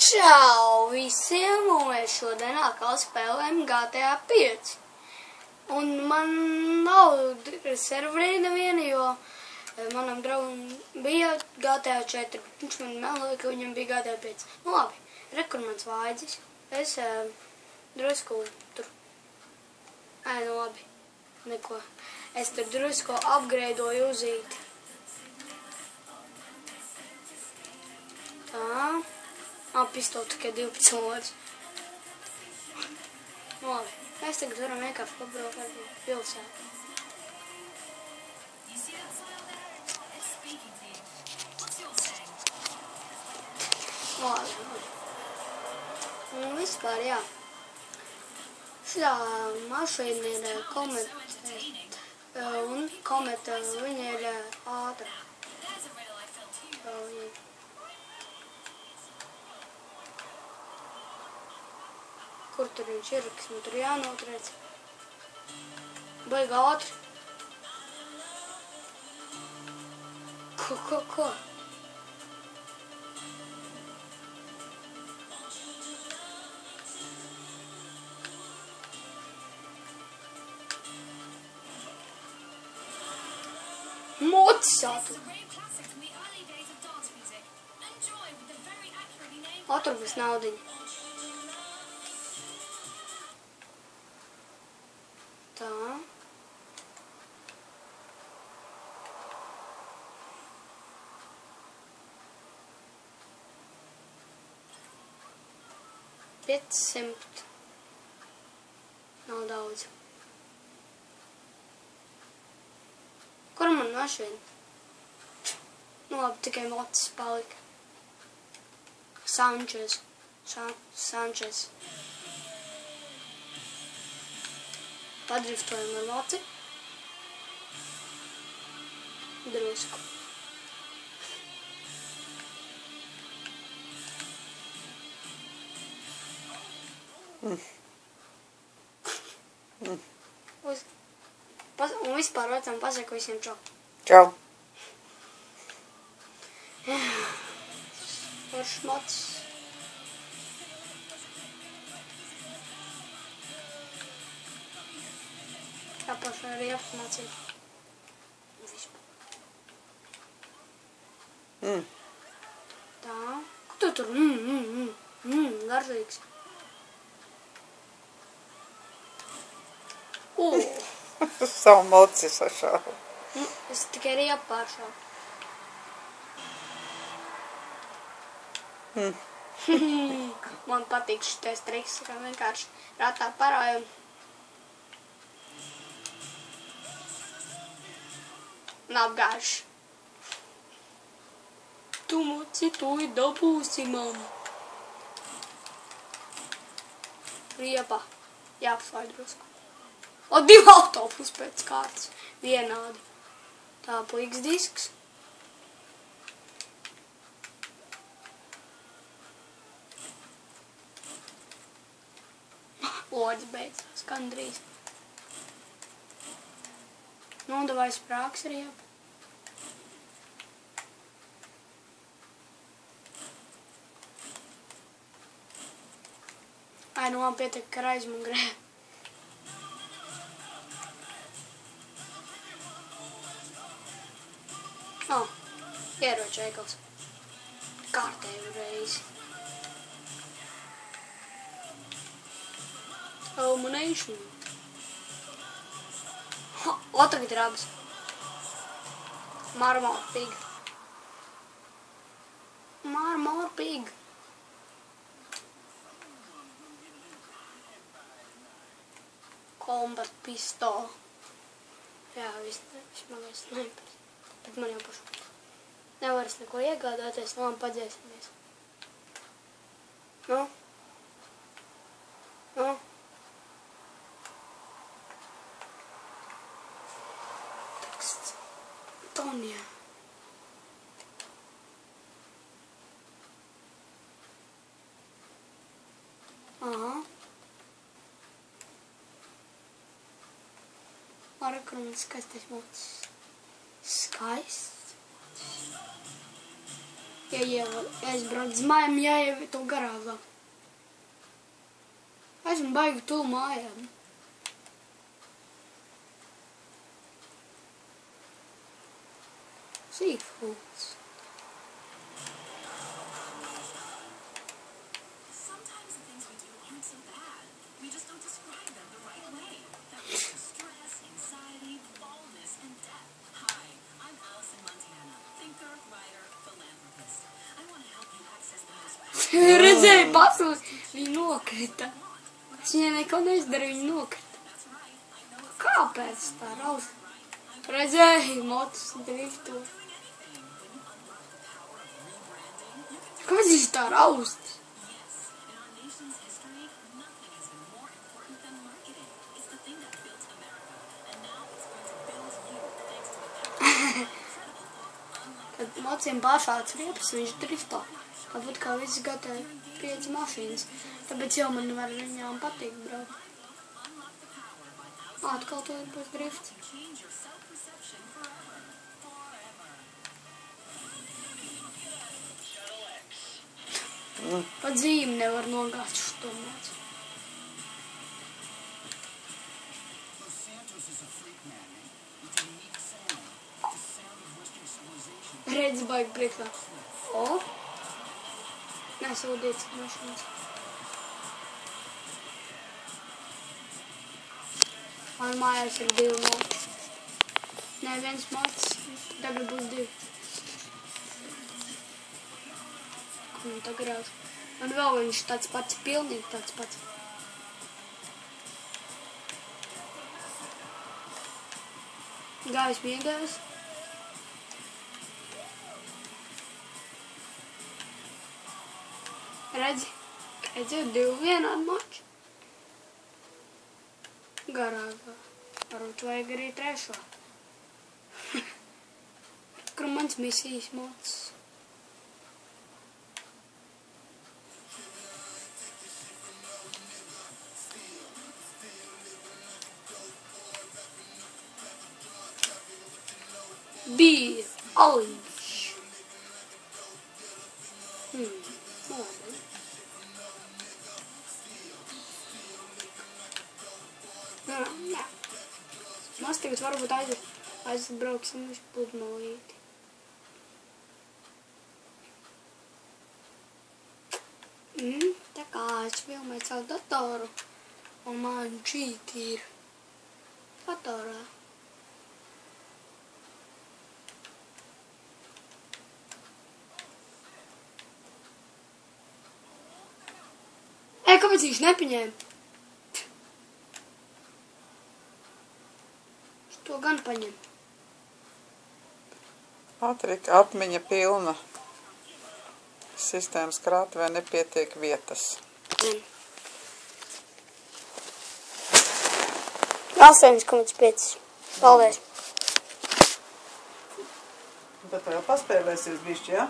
Čau visiem, un mēs šodien atkal spēlējam GTA 5. Un man nav serverī neviena, jo manam draugam bija GTA 4. Viņš man meloja, ka viņam bija GTA 5. Nu labi, rekur mans vaidzis. Es drusku tur... Nu labi, neko. Es tur drusku upgradeoju uzīti. Tā. Pistoli tikai 12 lodzi. Nu labi, mēs tagad varam vienkārši pabraukāt pilsētu. Nu labi. Un vispār, jā. Šitā mašīna ir kometa, un kometa viņa ir ātra. Kur tur viņš ir, kas man tur jānotriec? Baigi ātri. Ko? Mocis ātri. Atrubas naudiņa. Tā. $500. Nav daudz. Kur man mašīna? Nu labi, tikai mocis palika. Sanchez. Padriftojam ar moci. Drusku. Un vispār vecam pasaku visiem čau. Čau. Foršs mocis. Jāpaši arī apmācīt. Tā. Ko tu tur? Garšīgs. Savu moci sašāvu. Es tikai arī apāršāvu. Man patīk šitais triks, ka vienkārši ratā parājam. Un apgājuši. Tu moci to ir dabūsi, mamma. Riepa. Jāapsvai drusku. O, 2 autobus pēc kārtas. Vienādi. Tā pliks disks. Lodzi beidzās, gandrīz. Nu, davai sprāks riepa. Nu, man pietiek, ka raizmu un grēb. Ieroču veikals. Kārtēju reizi. Illumination. O, tagad ir abas. Marmor pig. Marmor pig. Combat pistol. Jā, vismaz snipers. Bet man jau pašu. Nevaras neko iegādāties, nu, padziesimies. Nu? Teksts. Tonija. Aha. Arakrun skaistais mocis. Skaists. Ja aizbrauc uz mājām, jāievieto garāžā. Esmu baigi tuvu mājām. Seafoods. Sometimes the things we do aren't so bad. We just don't describe them the right way. That leads to stress, anxiety, baldness, and death. Hi, I'm Allison Montana, thinker, writer, philanthropist. I want to help you access the most powerful Redzēju, pasūs, viņa nokrita. Es viņai neko neizdarīju, viņa nokrita. That's right. I know it's Kāpēc tā raust? Redzēju, motus drifto. doing anything. When you unlock the power of rebranding, you can do Kāpēc viņš tā raust? yes. In our nation's history, nothing has been more important than marketing. It's the thing that built America, and now it's going to build you thanks to the power of my incredible book, Unlock. Kad mociem pāršāds riepas, viņš drifto. Tāpat kā visi GT5 mašīnas. Tāpēc jau man var viņām patīk braukt. Atkal to ir būs drifts. Change your self-perception forever. Forever. Pat zīmi nevar nogāzt uz to mocu. Redz baigi priekšā. O? Nesūdīts mašīnas. Man mājās ir 2 mocis. Nē, 1 mocis. Tagad būs 2. Un tagad rāks. Man vēl viņš tāds pats, pilnīgi tāds pats. Gājis miegājis. Redzi, 2 vienādi moči. Garāgā. Varbūt vajag arī 3. Kur mans misijas mocis. Bija aliņš. Labi. Jā. Mēs tagad varbūt aizbrauksim uz pludmalīti. Tā kā es filmēju savu datoru, un man čīti ir datorā. Kāpēc viņš nepaņēma? To gan paņem. Patrika, atmiņa pilna. Sistēmas krātuvē nepietiek vietas. 8,5. Paldies. Bet vēl paspēlēsies bišķi, ja?